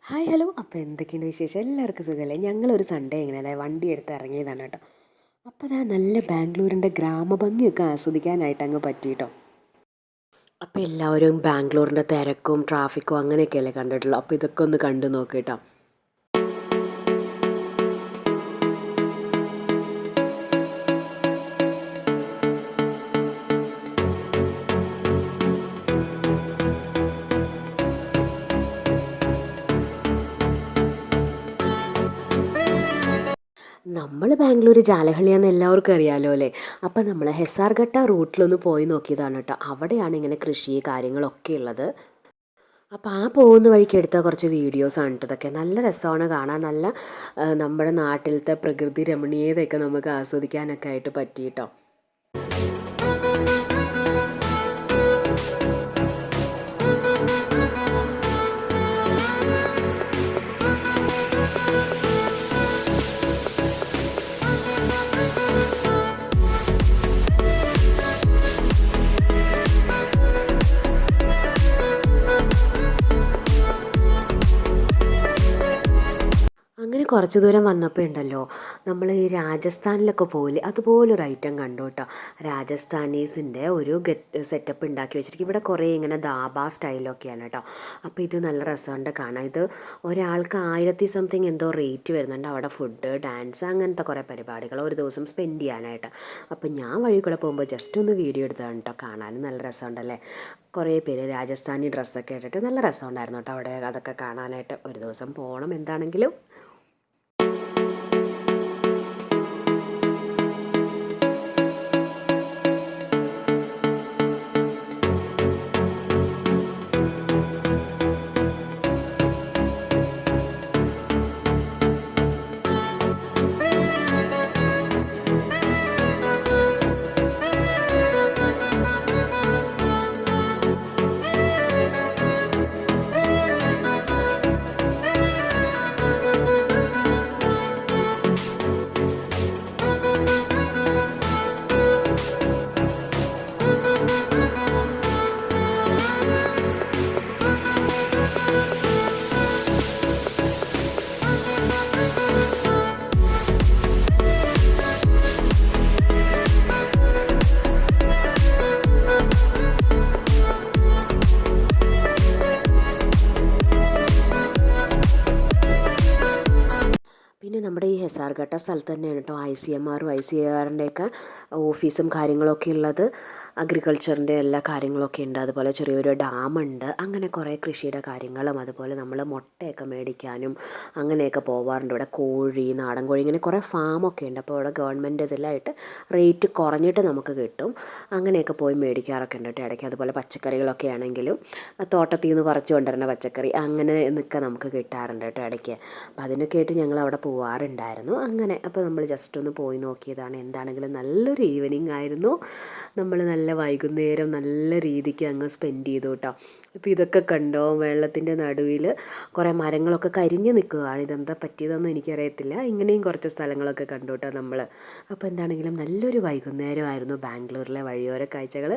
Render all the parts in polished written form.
Hi hello. അപ്പോൾ എന്തൊക്കെയാണ് വിശേഷം? എല്ലാവർക്കും സുഖമല്ലേ? ഞങ്ങളൊരു സൺഡേ ഇങ്ങനെ അതായത് വണ്ടി എടുത്ത് ഇറങ്ങിയതാണ് കേട്ടോ. അപ്പോൾ അതാ നല്ല ബാംഗ്ലൂരിൻ്റെ ഗ്രാമഭംഗിയൊക്കെ ആസ്വദിക്കാനായിട്ട് അങ്ങ് പറ്റിയിട്ടോ. അപ്പോൾ എല്ലാവരും ബാംഗ്ലൂരിൻ്റെ തിരക്കും ട്രാഫിക്കും അങ്ങനെയൊക്കെയല്ലേ കണ്ടിട്ടുള്ളൂ. അപ്പോൾ ഇതൊക്കെ ഒന്ന് കണ്ടു നോക്ക് കേട്ടോ. നമ്മൾ ബാംഗ്ലൂർ ജാലഹള്ളിയാന്ന് എല്ലാവർക്കും അറിയാമല്ലോ അല്ലേ. അപ്പോൾ നമ്മൾ ഹെസാർഘട്ട റൂട്ടിലൊന്ന് പോയി നോക്കിയതാണ് കേട്ടോ. അവിടെയാണ് ഇങ്ങനെ കൃഷി കാര്യങ്ങളൊക്കെ ഉള്ളത്. അപ്പോൾ ആ പോകുന്ന വഴിക്ക് എടുത്ത കുറച്ച് വീഡിയോസാണ് കേട്ടോ ഇതൊക്കെ. നല്ല രസമാണ് കാണാൻ. നല്ല നമ്മുടെ നാട്ടിലത്തെ പ്രകൃതി രമണീയതയൊക്കെ നമുക്ക് ആസ്വദിക്കാനൊക്കെ ആയിട്ട് പറ്റിയിട്ടോ. അങ്ങനെ കുറച്ച് ദൂരം വന്നപ്പോൾ ഉണ്ടല്ലോ, നമ്മൾ ഈ രാജസ്ഥാനിലൊക്കെ പോകില്ലേ, അതുപോലൊരു ഐറ്റം കണ്ടു കേട്ടോ. രാജസ്ഥാനീസിൻ്റെ ഒരു സെറ്റപ്പ് ഉണ്ടാക്കി വെച്ചിരിക്കും. ഇവിടെ കുറേ ഇങ്ങനെ ദാബ സ്റ്റൈലൊക്കെയാണ് കേട്ടോ. അപ്പോൾ ഇത് നല്ല രസമുണ്ട് കാണാൻ. ഇത് ഒരാൾക്ക് 1000 സംതിങ് എന്തോ റേറ്റ് വരുന്നുണ്ട്. അവിടെ ഫുഡ്, ഡാൻസ്, അങ്ങനത്തെ കുറേ പരിപാടികൾ ഒരു ദിവസം സ്പെൻഡ് ചെയ്യാനായിട്ട്. അപ്പോൾ ഞാൻ വഴി കൂടെ പോകുമ്പോൾ ജസ്റ്റ് ഒന്ന് വീഡിയോ എടുത്തതാണ് കേട്ടോ. കാണാനും നല്ല രസമുണ്ടല്ലേ. കുറേ പേര് രാജസ്ഥാനി ഡ്രസ്സൊക്കെ ഇട്ടിട്ട് നല്ല രസമുണ്ടായിരുന്നു കേട്ടോ അവിടെ അതൊക്കെ കാണാനായിട്ട്. ഒരു ദിവസം പോകണം എന്താണെങ്കിലും. പിന്നെ നമ്മുടെ ഈ ഹെസാർഘട്ട സ്ഥലത്ത് തന്നെയാണ് കേട്ടോ ICMRും ICARൻ്റെയൊക്കെ ഓഫീസും കാര്യങ്ങളൊക്കെ ഉള്ളത്. അഗ്രികൾച്ചറിൻ്റെ എല്ലാ കാര്യങ്ങളൊക്കെ ഉണ്ട്. അതുപോലെ ചെറിയൊരു ഡാമുണ്ട്. അങ്ങനെ കുറേ കൃഷിയുടെ കാര്യങ്ങളും അതുപോലെ നമ്മൾ മുട്ടയൊക്കെ മേടിക്കാനും അങ്ങനെയൊക്കെ പോവാറുണ്ട്. ഇവിടെ കോഴി, നാടൻ കോഴി, ഇങ്ങനെ കുറേ ഫാമൊക്കെ ഉണ്ട്. അപ്പോൾ ഇവിടെ ഗവൺമെൻറ് ഇതിലായിട്ട് റേറ്റ് കുറഞ്ഞിട്ട് നമുക്ക് കിട്ടും. അങ്ങനെയൊക്കെ പോയി മേടിക്കാറൊക്കെ ഉണ്ട് കേട്ടോ ഇടയ്ക്ക്. അതുപോലെ പച്ചക്കറികളൊക്കെ ആണെങ്കിലും തോട്ടത്തിൽ നിന്ന് പറിച്ചു കൊണ്ടുവരുന്ന പച്ചക്കറി അങ്ങനെ നിൽക്കുക നമുക്ക് കിട്ടാറുണ്ട് കേട്ടോ ഇടയ്ക്ക്. അപ്പോൾ അതിനൊക്കെ ആയിട്ട് ഞങ്ങൾ അവിടെ പോവാറുണ്ടായിരുന്നു. അങ്ങനെ അപ്പോൾ നമ്മൾ ജസ്റ്റ് ഒന്ന് പോയി നോക്കിയതാണ്. എന്താണെങ്കിലും നല്ലൊരു ഈവനിങ് ആയിരുന്നു. നമ്മൾ നല്ല വൈകുന്നേരം നല്ല രീതിക്ക് അങ്ങ് സ്പെൻഡ് ചെയ്തു കേട്ടോ. ഇപ്പോൾ ഇതൊക്കെ കണ്ടോ, വെള്ളത്തിൻ്റെ നടുവിൽ കുറേ മരങ്ങളൊക്കെ കരിഞ്ഞ് നിൽക്കുകയാണ്. ഇതെന്താ പറ്റിയതെന്ന് എനിക്കറിയത്തില്ല. ഇങ്ങനെയും കുറച്ച് സ്ഥലങ്ങളൊക്കെ കണ്ടു കേട്ടോ നമ്മൾ. അപ്പോൾ എന്താണെങ്കിലും നല്ലൊരു വൈകുന്നേരമായിരുന്നു. ബാംഗ്ലൂരിലെ വഴിയോര കാഴ്ചകൾ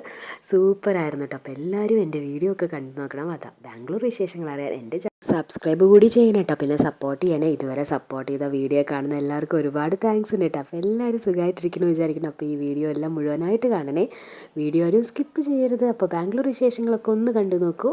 സൂപ്പറായിരുന്നു കേട്ടോ. അപ്പോൾ എല്ലാവരും എൻ്റെ വീഡിയോ ഒക്കെ കണ്ടു നോക്കണം. അതാ ബാംഗ്ലൂർ വിശേഷങ്ങൾ അറിയാൻ എൻ്റെ സബ്സ്ക്രൈബ് കൂടി ചെയ്യണം കേട്ടോ. പിന്നെ സപ്പോർട്ട് ചെയ്യണേ. ഇതുവരെ സപ്പോർട്ട് ചെയ്ത വീഡിയോ കാണുന്ന എല്ലാവർക്കും ഒരുപാട് താങ്ക്സ് ഉണ്ട് കേട്ടോ. അപ്പോൾ എല്ലാവരും സുഖമായിട്ടിരിക്കണം വിചാരിക്കണം. അപ്പോൾ ഈ വീഡിയോ എല്ലാം മുഴുവനായിട്ട് കാണണേ. വീഡിയോ ആരും സ്കിപ്പ് ചെയ്യരുത്. അപ്പോൾ ബാംഗ്ലൂർ വിശേഷങ്ങളൊക്കെ ഒന്ന് കണ്ടു നോക്കൂ.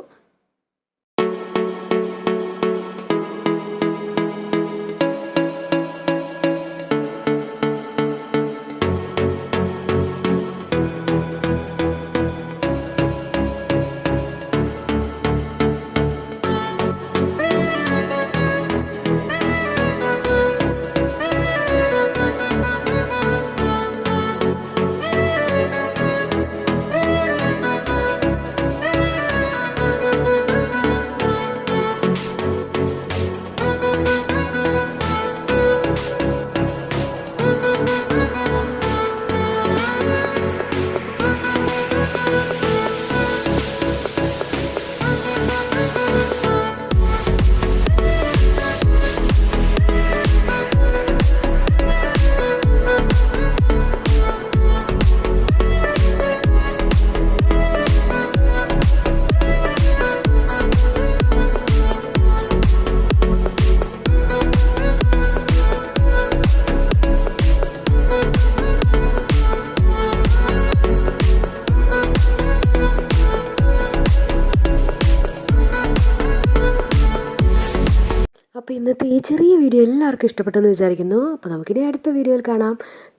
അപ്പോൾ ഇന്നത്തെ ഈ ചെറിയ വീഡിയോ എല്ലാവർക്കും ഇഷ്ടപ്പെട്ടെന്ന് വിചാരിക്കുന്നു. അപ്പോൾ നമുക്കിനി അടുത്ത വീഡിയോയിൽ കാണാം.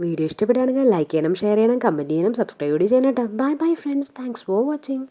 വീഡിയോ ഇഷ്ടപ്പെടുകയാണെങ്കിൽ ലൈക്ക് ചെയ്യണം, ഷെയർ ചെയ്യണം, കമൻറ്റ് ചെയ്യണം, സബ്സ്ക്രൈബ് കൂടി ചെയ്യണം കേട്ടോ. Bye bye friends, thanks for watching.